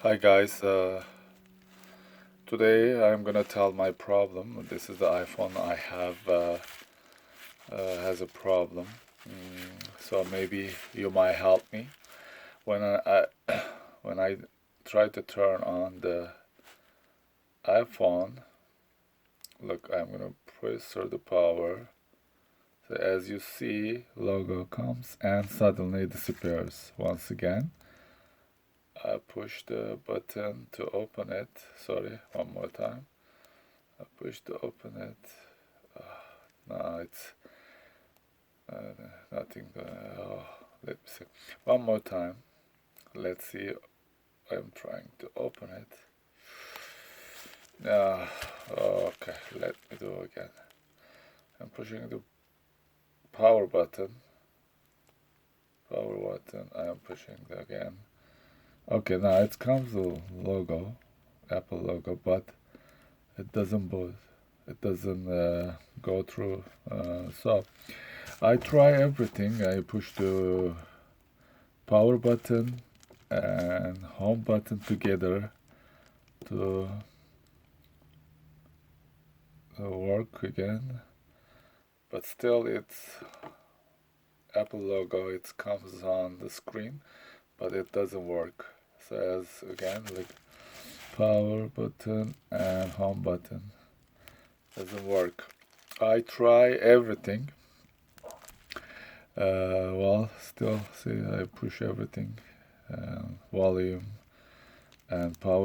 Hi guys, today I'm gonna tell my problem. This is the iPhone I have has a problem, so maybe you might help me. When I when I try to turn on the iPhone, look, I'm gonna press through the power. So as you see, logo comes and suddenly disappears once again. I push the button to open it. Sorry, one more time. I push to open it. No, it's nothing. Let me see. One more time. Let's see. I'm trying to open it. No. Okay, let me do again. I'm pushing the power button. Power button. I am pushing it again. Okay, now it comes the logo, Apple logo, but it doesn't boot. It doesn't go through. So I try everything. I push the power button and home button together to work again, but still it's Apple logo. It comes on the screen, but it doesn't work. So as again, like power button and home button doesn't work. I try everything. Well, still see I push everything, volume and power